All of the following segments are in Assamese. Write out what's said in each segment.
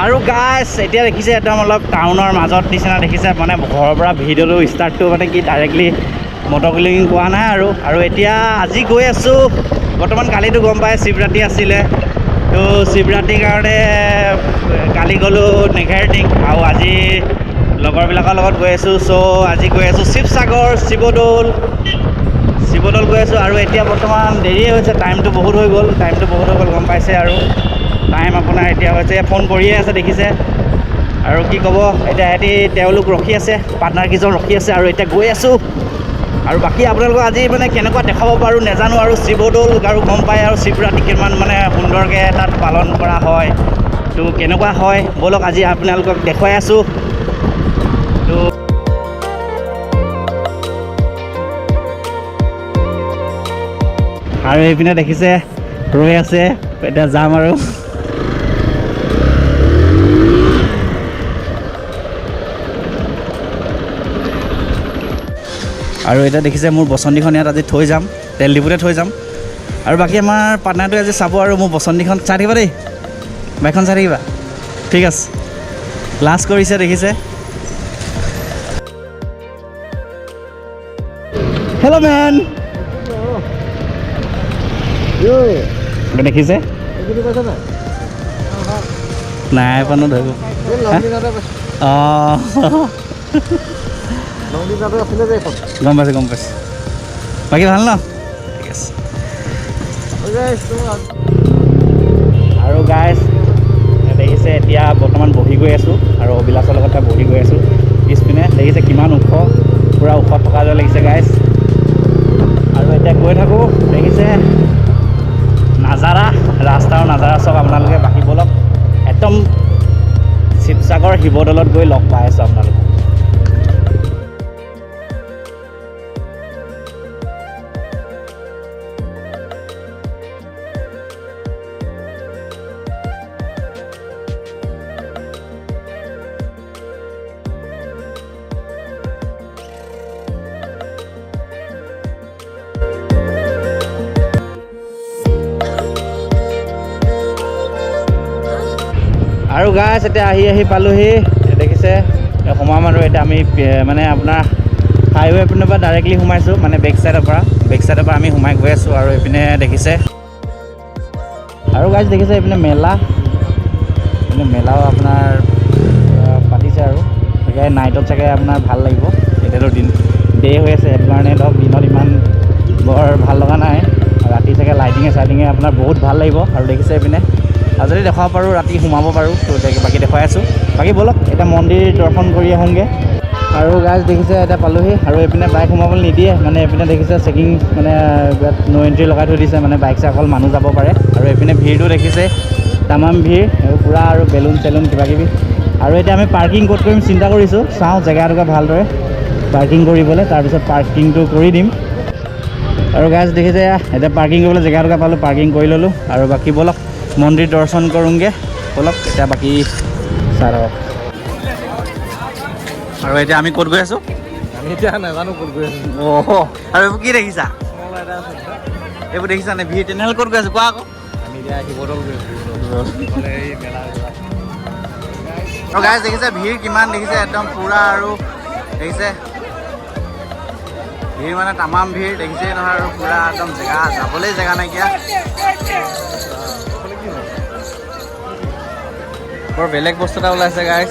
আৰু গাইছ এতিয়া দেখিছে একদম অলপ টাউনৰ মাজত নিচিনা দেখিছে মানে ঘৰৰ পৰা ভিডিঅ'টো ষ্টাৰ্টটো মানে কি ডাইৰেক্টলি মটৰকলিং কোৱা নাই আৰু এতিয়া আজি গৈ আছোঁ বৰ্তমান কালিতো গম পায় শিৱৰাত্ৰি আছিলে তো শিৱৰাত্ৰিৰ কাৰণে কালি গ'লোঁ নেঘেৰটিং আৰু আজি লগৰবিলাকৰ লগত গৈ আছোঁ চ' আজি গৈ আছোঁ শিৱসাগৰ শিৱদৌল গৈ আছোঁ আৰু এতিয়া বৰ্তমান দেৰিয়ে হৈছে টাইমটো বহুত হৈ গ'ল গম পাইছে আৰু টাইম আপোনাৰ এতিয়া হৈছে ফোন কৰিয়ে আছে দেখিছে আৰু কি ক'ব এতিয়া তেওঁলোক ৰখি আছে পাৰ্টনাৰ কেইজন ৰখি আছে আৰু এতিয়া গৈ আছোঁ আৰু বাকী আপোনালোকক আজি মানে কেনেকুৱা দেখাব পাৰোঁ নাজানো আৰু শিৱদৌল আৰু গম পায় আৰু শিৱৰাত্ৰি কিমান মানে সুন্দৰকৈ তাত পালন কৰা হয় তো কেনেকুৱা হয় ব'লক আজি আপোনালোকক দেখুৱাই আছোঁ তো আৰু এইপিনে দেখিছে ৰৈ আছে এতিয়া যাম আৰু এতিয়া দেখিছে মোৰ বচন্তিখন ইয়াত আজি থৈ যাম তেল ডিপুতে থৈ যাম আৰু বাকী আমাৰ পাৰ্টনাৰটোৱে আজি চাব আৰু মোৰ বচন্তিখন চাই থাকিবা দেই বাইকখন চাই থাকিবা ঠিক আছে লাষ্ট কৰিছে দেখিছে হেল্ল' মেন দেখিছে নাই পানো ধৰিব অঁ গম পাইছোঁ বাকী ভাল ন ঠিক আছে আৰু গাইজ দেখিছে এতিয়া বৰ্তমান বহি গৈ আছোঁ আৰু অভিলাষৰ লগত বহি গৈ আছোঁ পিছপিনে দেখিছে কিমান ওখ পূৰা ওখত থকা যেন লাগিছে গাইজ আৰু এতিয়া গৈ থাকোঁ দেখিছে নাজাৰা ৰাস্তাৰ নাজাৰা চাওক আপোনালোকে বাকী বলক একদম শিৱসাগৰ শিৱদৌলত গৈ লগ পাই আছোঁ আপোনালোকে আৰু গাছ এতিয়া আহি পালোহি দেখিছে সোমাম আৰু এতিয়া আমি মানে আপোনাৰ হাইৱে পিনৰ পৰা ডাইৰেক্টলি সোমাইছোঁ মানে বেক চাইডৰ পৰা আমি সোমাই গৈ আছোঁ আৰু এইপিনে দেখিছে আৰু গাছ দেখিছে এইপিনে মেলাও আপোনাৰ পাতিছে আৰু চাগে নাইটত চাগে আপোনাৰ ভাল লাগিব এতিয়াতো ডে হৈ আছে সেইটো কাৰণে ধৰক দিনত ইমান বৰ ভাল লগা নাই ৰাতি চাগে লাইটিঙে আপোনাৰ বহুত ভাল লাগিব আৰু দেখিছে এইপিনে আৰু যদি দেখাব পাৰোঁ ৰাতি সোমাব পাৰোঁ তো বাকী দেখুৱাই আছোঁ বাকী ব'লক এতিয়া মন্দিৰ দৰ্শন কৰি আহোঁগৈ আৰু গাইজ দেখিছে এতিয়া পালোহি আৰু এইপিনে বাইক সোমাবলৈ নিদিয়ে মানে এইপিনে দেখিছে চেকিং মানে ইয়াত ন' এণ্ট্ৰি লগাই থৈ দিছে মানে বাইক চাই অকল মানুহ যাব পাৰে আৰু এইপিনে ভিৰটো দেখিছে তামাম ভিৰ আৰু পূৰা আৰু বেলুন চেলুন কিবাকিবি আৰু এতিয়া আমি পাৰ্কিং ক'ত কৰিম চিন্তা কৰিছোঁ চাওঁ জেগা এটুকুৰা ভালদৰে পাৰ্কিং কৰিবলৈ তাৰপিছত পাৰ্কিংটো কৰি দিম আৰু গাইজ দেখিছে এতিয়া পাৰ্কিং কৰিবলৈ জেগা এটুকুৰা পালোঁ পাৰ্কিং কৰি ল'লোঁ আৰু বাকী ব'লক মন্দিৰ দৰ্শন কৰোঁগৈ ব'লক এতিয়া বাকী চাই লওক আৰু এতিয়া আমি ক'ত গৈ আছোঁ আমি এতিয়া নাজানো ক'ত গৈ আছোঁ অঁ আৰু এইবোৰ কি দেখিছা এইবোৰ দেখিছানে ভিৰ তেনেহ'লে ক'ত গৈ আছোঁ কোৱা আকৌ আমি এতিয়া শিৱদৌল গৈ আছোঁ এই মেলা আৰু গাইজ দেখিছে ভিৰ কিমান দেখিছে একদম পূৰা আৰু দেখিছে ভিৰ মানে তামাম ভিৰ দেখিছেই নহয় আৰু পূৰা একদম জেগা যাবলৈ জেগা নাইকিয়া বৰ বেলেগ বস্তু এটা ওলাইছে গাইজ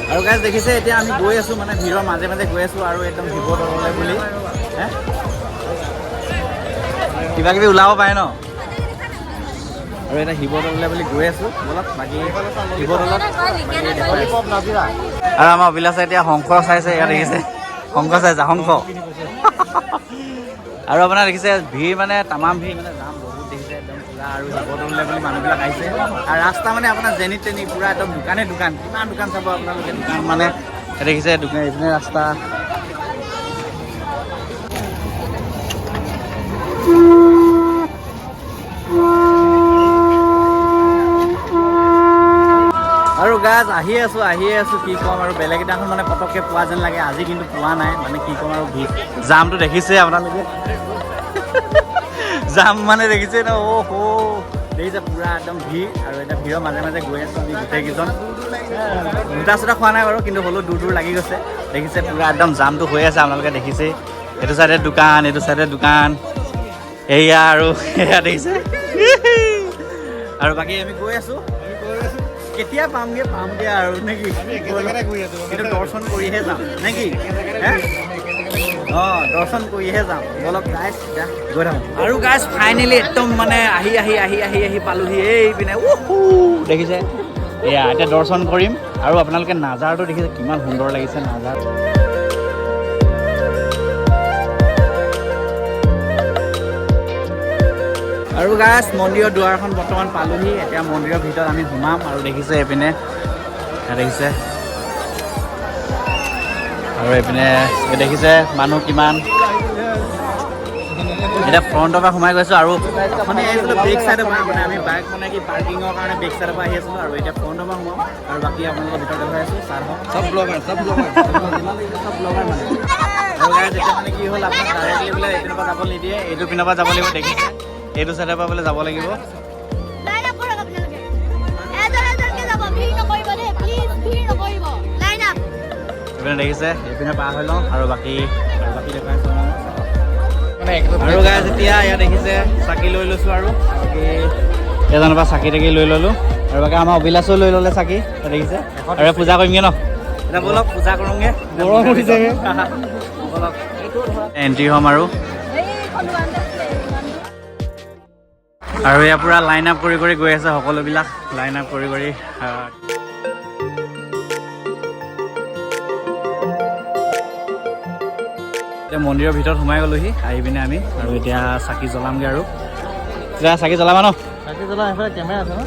আৰু গাইজ দেখিছে এতিয়া আমি গৈ আছোঁ মানে ভিৰৰ মাজে গৈ আছোঁ আৰু একদম শিৱদৌললৈ বুলি কিবা কিবি ওলাব পাৰে ন আৰু এটা শিৱদৌললৈ বুলি গৈ আছোঁ ব'লক বাকী শিৱদৌলত আৰু আমাৰ অভিলাষে এতিয়া শংখ চাইছে ইয়াত দেখিছে শংখ চাইছে শংখ আৰু আপোনাৰ দেখিছে ভিৰ মানে তামাম ভিৰ মানে যাম বহুত দেখিছে একদম পূৰা আৰু শিৱদৌললৈ বুলি মানুহবিলাক আহিছে আৰু ৰাস্তা মানে আপোনাৰ যেনি তেনি পূৰা একদম দোকান কিমান দোকান চাব আপোনালোকে দোকান মানে দেখিছে দোকান এইপিনে ৰাস্তা আৰু গাইজ আহিয়ে আছোঁ কি ক'ম আৰু বেলেগ এদিনাখন মানে পটককৈ পোৱা যেন লাগে আজি কিন্তু পোৱা নাই মানে কি ক'ম আৰু জামটো দেখিছে আপোনালোকে জাম মানে দেখিছে ন দেখিছে পুৰা একদম ভিৰ আৰু এতিয়া ভিৰৰ মাজে মাজে গৈ আছোঁ আমি গোটেইকেইজন দুটা চোটা খোৱা নাই বাৰু কিন্তু হ'লেও দূৰ লাগি গৈছে দেখিছে পুৰা একদম জামটো হৈ আছে আপোনালোকে দেখিছে এইটো চাইডে দোকান এয়া আৰু এয়া দেখিছে আৰু বাকী আমি গৈ আছোঁ কেতিয়া পামগে আৰু নেকি কিন্তু দৰ্শন কৰিহে যাম নেকি দৰ্শন কৰিহে যাম বলক গাইজ এতিয়া গৈ থাকোঁ আৰু গাইজ ফাইনেলি একদম মানে আহি পালোহি এইপিনে দেখিছে এয়া এতিয়া দৰ্শন কৰিম আৰু আপোনালোকে নাজাৰটো দেখিছে কিমান সুন্দৰ লাগিছে নাজাৰ আৰু গাইজ মন্দিৰৰ দুৱাৰখন বৰ্তমান পালোহি এতিয়া মন্দিৰৰ ভিতৰত আমি সোমাম আৰু দেখিছে এইপিনে দেখিছে আৰু এইপিনে দেখিছে মানুহ কিমান এতিয়া ফ্ৰণ্টৰ পৰা সোমাই গৈছোঁ আৰু মানে আহিছিলোঁ বেক চাইডৰ পৰা মানে আমি বাইক মানে কি পাৰ্কিঙৰ কাৰণে বেক চাইডৰ পৰা আহি আছিলোঁ আৰু এতিয়া ফ্ৰণ্টৰ পৰা সোমাম আৰু বাকী আপোনালোকৰ ভিতৰত দেখাই আছোঁ ছাৰ চব ব্লগাৰ মানে আৰু গাইজ এতিয়া মানে কি হ'ল আপোনাক ডাইৰেক্টলি বোলে এইপিনৰ পৰা যাব নিদিয়ে এইটো পিনৰ পৰা যাব লাগিব দেখিছে এইটো চাইডৰ পৰা বোলে যাব লাগিব এইপিনে দেখিছে এইপিনে পাৰ হৈ লওঁ আৰু বাকী দেখাইছোঁ আৰু গাইজ এতিয়া ইয়াত দেখিছে চাকি লৈ লৈছোঁ আৰু বাকী এজনৰ পৰা চাকি তাকি লৈ ল'লোঁ আৰু বাকী আমাৰ অভিলাষো লৈ ল'লে চাকি দেখিছে আৰু পূজা কৰিমগৈ ন এতিয়া ব'লক পূজা কৰোঁগৈ গৰম উঠিছেগৈ ব'লক এণ্ট্ৰি হ'ম আৰু ইয়াৰ পূৰা লাইন আপ কৰি গৈ আছে সকলোবিলাক লাইন আপ কৰি এতিয়া মন্দিৰৰ ভিতৰত সোমাই গ'লোহি আহি পিনে আমি আৰু এতিয়া চাকি জ্বলামগৈ আৰু এতিয়া চাকি জ্বলাবা ন চাকি জ্বলা সেইফালে কেমেৰা আছে ন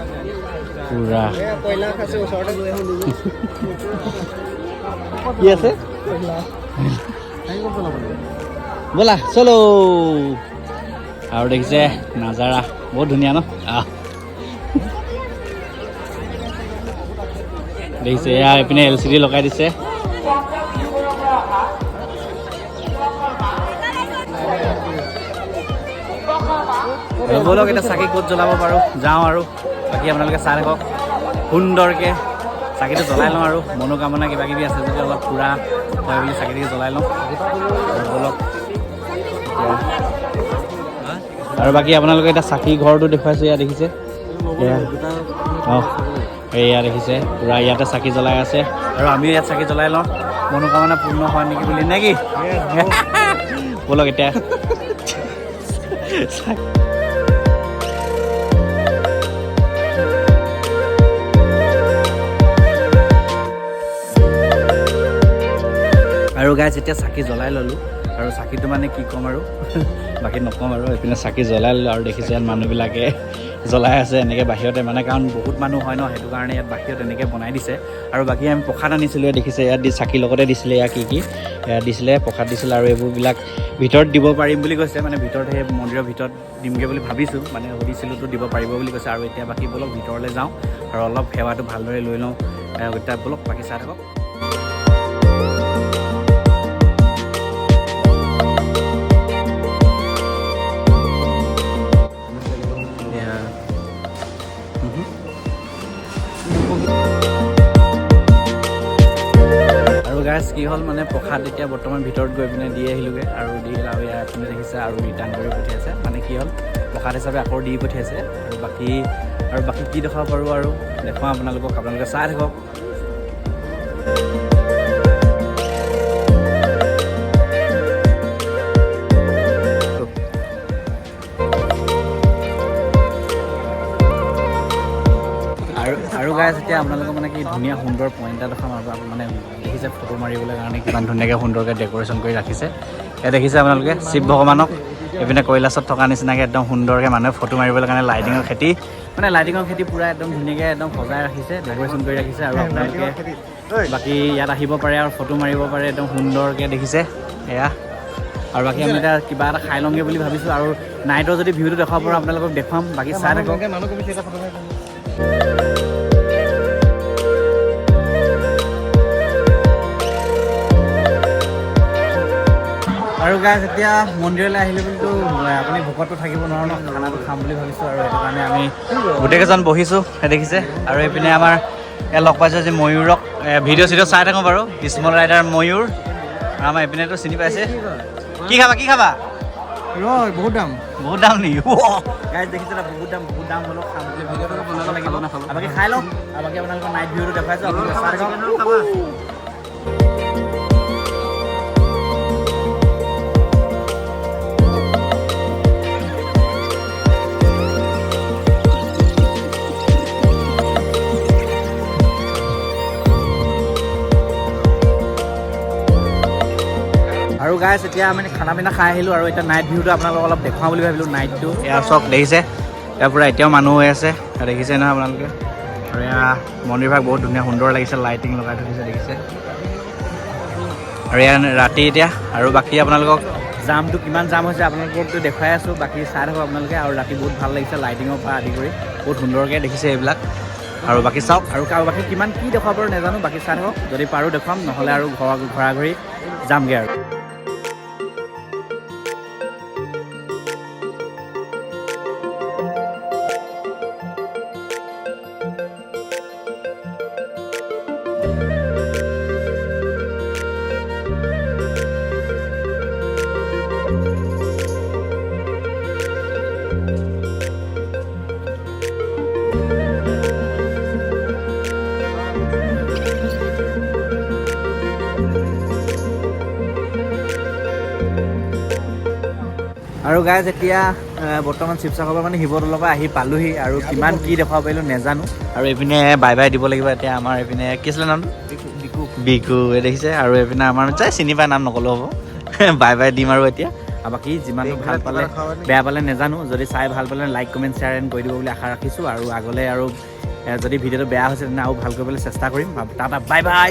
পুৰা কি আছে ব'লা চলো আৰু দেখিছে নাজাৰা বহুত ধুনীয়া ন দেখিছে এয়া এইপিনে LCD লগাই দিছে ব'লক এতিয়া চাকি ক'ত জ্বলাব পাৰোঁ যাওঁ আৰু বাকী আপোনালোকে চাই থাকক সুন্দৰকৈ চাকিটো জ্বলাই লওঁ আৰু মনোকামনা কিবা কিবি আছে যদি অলপ পূৰা হয় বুলি চাকিটো জ্বলাই লওঁ ব'লক আৰু বাকী আপোনালোকে এতিয়া চাকি ঘৰটো দেখুৱাইছোঁ এয়া দেখিছে এয়া দেখিছে পূৰা ইয়াতে চাকি জ্বলাই আছে আৰু আমিও ইয়াত চাকি জ্বলাই লওঁ মনোকামনা পূৰ্ণ হয় নেকি বুলি নে কি ব'লক এতিয়া আৰু গাইজ এতিয়া চাকি জ্বলাই ল'লোঁ আৰু চাকিটো মানে কি ক'ম আৰু বাকী নক'ম আৰু এইপিনে চাকি জ্বলাই ল'লোঁ আৰু দেখিছে ইয়াত মানুহবিলাকে জ্বলাই আছে এনেকৈ বাহিৰতে মানে কাৰণ বহুত মানুহ হয় ন সেইটো কাৰণে ইয়াত বাহিৰত এনেকৈ বনাই দিছে আৰু বাকী আমি প্ৰসাদ আনিছিলোঁ দেখিছে ইয়াত চাকিৰ লগতে দিছিলে ইয়াত কি ইয়াত দিছিলে প্ৰসাদ দিছিলে আৰু এইবোৰবিলাক ভিতৰত দিব পাৰিম বুলি কৈছে মানে ভিতৰত সেই মন্দিৰৰ ভিতৰত দিমগৈ বুলি ভাবিছোঁ মানে সুধিছিলোঁতো দিব পাৰিব বুলি কৈছে আৰু এতিয়া বাকী ব'লক ভিতৰলৈ যাওঁ আৰু অলপ সেৱাটো ভালদৰে লৈ লওঁ এতিয়া ব'লক বাকী চাই থাকক গাইজ কি হ'ল মানে প্ৰসাদ এতিয়া বৰ্তমান ভিতৰত গৈ পিনে দি আহিলোগৈ আৰু দি আৰু ইয়াৰ আপুনি দেখিছে আৰু ৰিটাৰ্ণ কৰি পঠিয়াইছে মানে কি হ'ল প্ৰসাদ হিচাপে আকৌ দি পঠিয়াইছে আৰু বাকী কি দেখাব পাৰোঁ আৰু দেখুৱাওঁ আপোনালোকে চাই থাকক আৰু গাইজ এতিয়া আপোনালোকক মানে কি ধুনীয়া সুন্দৰ পইণ্ট এটা দেখাম আৰু মানে দেখিছে ফটো মাৰিবলৈ কাৰণে কিমান ধুনীয়াকৈ সুন্দৰকৈ ডেক'ৰেশ্যন কৰি ৰাখিছে ইয়াত দেখিছে আপোনালোকে শিৱ ভগৱানক এইপিনে কৈলাশত থকা নিচিনাকৈ একদম সুন্দৰকৈ মানুহে ফটো মাৰিবলৈ কাৰণে লাইটিঙৰ খেতি পূৰা একদম ধুনীয়াকৈ একদম সজাই ৰাখিছে ডেক'ৰেশ্যন কৰি ৰাখিছে আৰু আপোনালোকে বাকী ইয়াত আহিব পাৰে আৰু ফটো মাৰিব পাৰে একদম সুন্দৰকৈ দেখিছে এয়া আৰু বাকী আমি এতিয়া কিবা এটা খাই লওঁগৈ বুলি ভাবিছোঁ আৰু নাইটৰ যদি ভিউটো দেখাব পাৰোঁ আপোনালোকক দেখুৱাম বাকী চাই থাকক আৰু গাইজ এতিয়া মন্দিৰলৈ আহিলে বুলিতো আপুনি ভোকতটো থাকিব নোৱাৰো ন, খানাটো খাম বুলি ভাবিছোঁ আৰু সেইটো কাৰণে আমি গোটেইকেইজন বহিছোঁ দেখিছে। আৰু এইপিনে আমাৰ ইয়াত লগ পাইছোঁ যে ময়ূৰক ভিডিঅ' চিডিঅ' চাই থাকোঁ বাৰু, স্মল ৰাইডাৰ ময়ূৰ। আৰু আমাৰ এইপিনেতো চিনি পাইছে। কি খাবা কি খাবা? বহুত দাম। বহুত দাম নেকি? গাইজ দেখিছে না, বহুত দাম হ'লেও খাম বুলি ভিডিঅ'টো বনাব লাগিব। বাকী খাই লওঁ আৰু বাকী আপোনালোকৰ নাইট ভিউটো দেখুৱাইছোঁ, আপোনালোকে চাই থাকক। আৰু গাইজ এতিয়া আমি খানা পিনা খাই আহিলোঁ আৰু এতিয়া নাইট ভিউটো আপোনালোকক অলপ দেখুৱাম বুলি ভাবিলোঁ। নাইটটো এয়া চক দেখিছে, ইয়াৰ পৰা এতিয়াও মানুহ হৈ আছে, দেখিছে নহয় আপোনালোকে। আৰু এয়া মন্দিৰভাগ বহুত ধুনীয়া সুন্দৰ লাগিছে, লাইটিং লগাই থৈছে দেখিছে। আৰু এয়া ৰাতি এতিয়া, আৰু বাকী আপোনালোকক জামটো কিমান জাম হৈছে আপোনালোককতো দেখুৱাই আছোঁ, বাকী চাই থাকক আপোনালোকে। আৰু ৰাতি বহুত ভাল লাগিছে, লাইটিঙৰ পৰা আদি কৰি বহুত সুন্দৰকৈ দেখিছে এইবিলাক। আৰু বাকী চাওক, আৰু বাকী কিমান কি দেখুৱাব পাৰোঁ নাজানো, বাকী চাই থাকক। যদি পাৰোঁ দেখুৱাম, নহ'লে আৰু ঘৰা ঘৰি যামগৈ আৰু। আৰু গাইজ এতিয়া বৰ্তমান শিৱসাগৰৰ মানে শিৱদৌলৰ পৰা আহি পালোহি, আৰু কিমান কি দেখুৱাব পাৰিলোঁ নাজানো। আৰু এইপিনে বাই বাই দিব লাগিব এতিয়া। আমাৰ এইপিনে কি আছিলে নামটো? বিকু দেখিছে। আৰু এইপিনে আমাৰ যাই চিনি পাই, নাম নক'লেও হ'ব। বাই বাই দিম আৰু এতিয়া। আৰু বাকী যিমানটো ভাল পালে বেয়া পালে নাজানো, যদি চাই ভাল পালে লাইক কমেণ্ট শ্বেয়াৰ এণ্ড কৰি দিব বুলি আশা ৰাখিছোঁ। আৰু আগলৈ আৰু যদি ভিডিঅ'টো বেয়া হৈছে তেনে আৰু ভাল কৰিবলৈ চেষ্টা কৰিম। Tata bye bye.